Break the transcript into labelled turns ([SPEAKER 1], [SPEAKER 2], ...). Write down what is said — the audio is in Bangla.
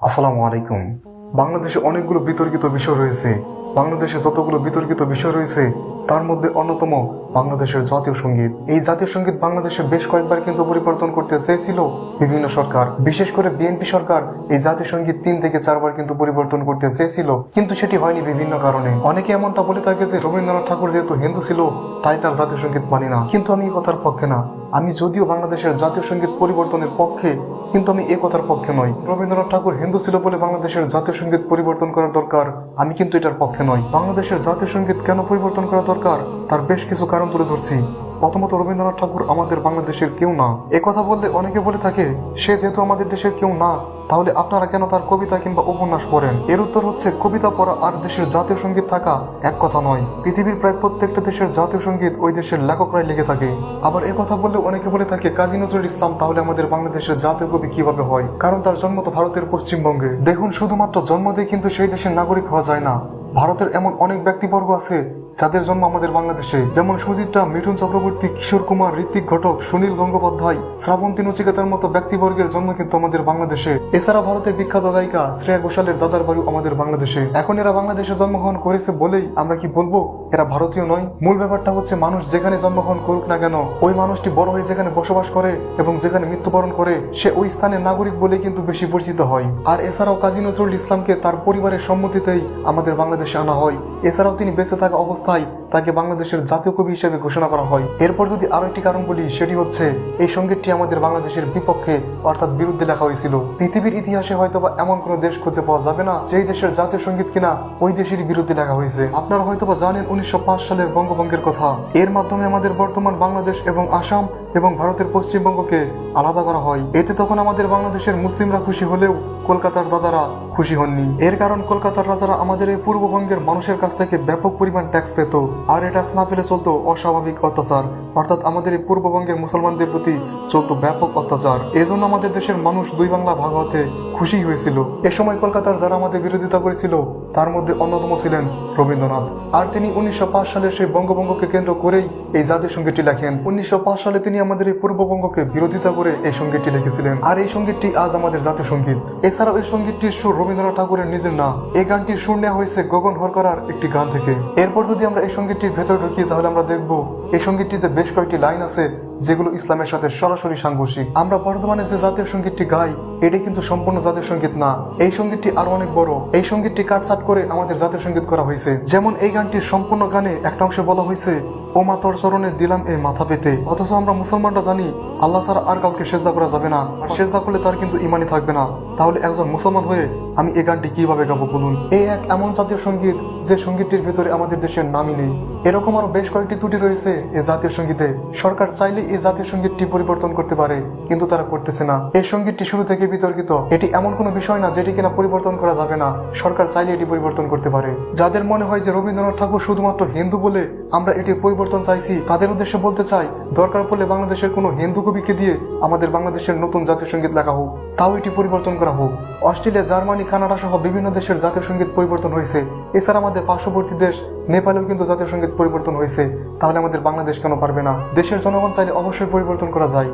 [SPEAKER 1] আসসালামু আলাইকুম। বাংলাদেশে অনেকগুলো বিতর্কিত বিষয় রয়েছে। বাংলাদেশে যতগুলো বিতর্কিত বিষয় রয়েছে তার মধ্যে অন্যতম বাংলাদেশের জাতীয় সঙ্গীত। এই জাতীয় সঙ্গীত বাংলাদেশে বেশ কয়েকবার কিন্তু পরিবর্তন করতে চেয়েছিল বিভিন্ন সরকার, বিশেষ করে বিএনপি সরকার এই জাতীয় সঙ্গীত 3 থেকে 4 বার কিন্তু পরিবর্তন করতে চেয়েছিল, কিন্তু সেটি হয়নি বিভিন্ন কারণে। অনেকে এমনটা বলে থাকে যে রবীন্দ্রনাথ ঠাকুর যেহেতু হিন্দু ছিল তাই তার জাতীয় সঙ্গীত মানি না, কিন্তু আমি এই কথার পক্ষে না। আমি যদিও বাংলাদেশের জাতীয় সঙ্গীত পরিবর্তনের পক্ষে, কিন্তু আমি এ কথার পক্ষে নই রবীন্দ্রনাথ ঠাকুর হিন্দু ছিল বলে বাংলাদেশের জাতীয় সঙ্গীত পরিবর্তন করার দরকার, আমি কিন্তু এটার পক্ষে নই। বাংলাদেশের জাতীয় সঙ্গীত কেন পরিবর্তন করা দরকার তার বেশ কিছু কারণ তুলে ধরছি। প্রথমত, রবীন্দ্রনাথ ঠাকুর আমাদের বাংলাদেশের কেউ না। এ কথা বললে অনেকে বলে থাকে সে যেহেতু আমাদের দেশের কেউ না তাহলে আপনারা কেন তার কবিতা কিংবা উপন্যাস পড়েন? এর উত্তর হচ্ছে, কবিতা পড়া আর দেশের জাতীয় সঙ্গীত থাকা এক কথা নয়। পৃথিবীর প্রায় প্রত্যেকটা দেশের জাতীয় সঙ্গীত ওই দেশের লেখকরাই লিখে থাকে। আবার এ কথা বললে অনেকে বলে থাকে কাজী নজরুল ইসলাম তাহলে আমাদের বাংলাদেশের জাতীয় কবি কিভাবে হয়? কারণ তার জন্ম তো ভারতের পশ্চিমবঙ্গে। দেখুন, শুধুমাত্র জন্ম দিয়ে কিন্তু সেই দেশের নাগরিক হওয়া যায় না। ভারতের এমন অনেক ব্যক্তিবর্গ আছে যাদের জন্ম আমাদের বাংলাদেশে, যেমন সুচিত্রা, মিঠুন চক্রবর্তী, কিশোর কুমার, ঋত্বিক ঘটক, সুনীল গঙ্গোপাধ্যায়, শ্রাবন্তী নচিকেতার মতো ব্যক্তিবর্গের জন্ম কিন্তু আমাদের বাংলাদেশে। এছাড়া ভারতের বিখ্যাত গায়িকা শ্রেয়া ঘোষালের দাদার বাড়ি আমাদের বাংলাদেশে। এখন এরা বাংলাদেশে জন্মগ্রহণ করেছে বলেই আমরা কি বলবো এরা ভারতীয় নয়? মূল ব্যাপারটা হচ্ছে, মানুষ যেখানে জন্মগ্রহণ করুক না কেন, ওই মানুষটি বড় হয়ে যেখানে বসবাস করে এবং যেখানে মৃত্যুবরণ করে সে ওই স্থানের নাগরিক বলে কিন্তু বেশি পরিচিত হয়। আর এছাড়াও কাজী নজরুল ইসলামকে তার পরিবারের সম্মতিতেই আমাদের বাংলাদেশে আনা হয়। এছাড়াও তিনি বেঁচে থাকা অবস্থায় তাকে বাংলাদেশের জাতীয় কবি হিসেবে ঘোষণা করা হয়। এরপর যদি আরো একটি কারণ বলি, সেটি হচ্ছে এই সঙ্গীতটি আমাদের বাংলাদেশের বিপক্ষে অর্থাৎ বিরুদ্ধে লেখা হয়েছিল। পৃথিবীর ইতিহাসে হয়তোবা এমন কোনো দেশ খুঁজে পাওয়া যাবে না যেই দেশের জাতীয় সঙ্গীত কিনা ওই দেশেরই বিরুদ্ধে লেখা হয়েছে। আপনারা হয়তোবা জানেন 1905 সালের বঙ্গভঙ্গের কথা। এর মাধ্যমে আমাদের বর্তমান বাংলাদেশ এবং আসাম এবং ভারতের পশ্চিমবঙ্গকে আলাদা করা হয়। এতে তখন আমাদের বাংলাদেশের মুসলিমরা খুশি হলেও কলকাতার দাদারা খুশি হননি। এর কারণ কলকাতার রাজারা আমাদের এই পূর্ববঙ্গের মানুষের কাছ থেকে ব্যাপক পরিমাণ ট্যাক্স পেত, আর এই ট্যাক্স না পেলে চলতো অস্বাভাবিক অত্যাচার, অর্থাৎ আমাদের এই পূর্ববঙ্গের মুসলমানদের প্রতি চলতো ব্যাপক অত্যাচার। এজন্য আমাদের দেশের মানুষ দুই বাংলা ভাগ হতে খুশি হয়েছিল। এ সময় কলকাতার যারা আমাদের বিরোধিতা করেছিল তার মধ্যে অন্যতম ছিলেন রবীন্দ্রনাথ। আর তিনি 1905 সালের সেই বঙ্গভঙ্গকে কেন্দ্র করেই এই জাতীয় সঙ্গীতটি লেখেন। 1905 সালে তিনি আমাদের এই পূর্ববঙ্গকে বিরোধিতা করে এই সঙ্গীতটি লিখেছিলেন, আর এই সঙ্গীতটি আজ আমাদের জাতীয় সঙ্গীত। এছাড়াও এই সঙ্গীতটির সুর রবীন্দ্রনাথ ঠাকুরের নিজের না, এই গানটির সুর নেওয়া হয়েছে গগন হরকরার একটি গান থেকে। এরপর যদি আমরা এই সঙ্গীতটির ভেতর ঢুকি তাহলে আমরা দেখব এই সঙ্গীতটিতে বেশ কয়েকটি লাইন আছে যেগুলো ইসলামের সাথে সরাসরি সাংঘর্ষিক। আমরা বর্তমানে যে জাতীয় সঙ্গীতটি গাই এটি কিন্তু সম্পূর্ণ জাতীয় সঙ্গীত না, এই সঙ্গীতটি আরো অনেক বড়। এই সঙ্গীতটি কাটছাট করে আমাদের জাতীয় সঙ্গীত করা হয়েছে। যেমন এই গানটির সম্পূর্ণ গানে একটা অংশে বলা হয়েছে, ও মা তোর চরণে দিলাম এ মাথা পেতে। অথচ আমরা মুসলমানরা জানি আল্লাহ ছাড়া আর কাউকে সেজদা করা যাবে না, আর সেজদা করলে তার কিন্তু ইমানই থাকবে না। তাহলে একজন মুসলমান হয়ে আমি এই গানটি কিভাবে গাবো বলুন? এই এক এমন জাতীয় সঙ্গীত যে সঙ্গীতটির ভিতরে আমাদের দেশের নামই নেই। এরকম আরো বেশ কয়েকটি ত্রুটি রয়েছে এই জাতীয় সঙ্গীতে। সরকার চাইলে এই জাতীয় সঙ্গীতটি পরিবর্তন করতে পারে, কিন্তু তারা করতেছে না। এই সঙ্গীতটি শুরু থেকে বিতর্কিত। এটি এমন কোনো বিষয় না যেটি কিনা পরিবর্তন করা যাবে না, সরকার চাইলে এটি পরিবর্তন করতে পারে। যাদের মনে হয় যে রবীন্দ্রনাথ ঠাকুর শুধুমাত্র হিন্দু বলে আমরা এটির পরিবর্তন চাইছি, তাদের উদ্দেশ্যে বলতে চাই, দরকার পড়লে বাংলাদেশের কোনো হিন্দু কবিকে দিয়ে আমাদের বাংলাদেশের নতুন জাতীয় সঙ্গীত লেখা হোক, তাও এটি পরিবর্তন করা হোক। অস্ট্রেলিয়া, জার্মানি, কানাডা সহ বিভিন্ন দেশের জাতীয় সঙ্গীত পরিবর্তন হয়েছে। এছাড়া আমাদের পার্শ্ববর্তী দেশ নেপালেও কিন্তু জাতীয় সঙ্গীত পরিবর্তন হয়েছে। তাহলে আমাদের বাংলাদেশ কেন পারবে না? দেশের জনগণ চাইলে অবশ্যই পরিবর্তন করা যায়।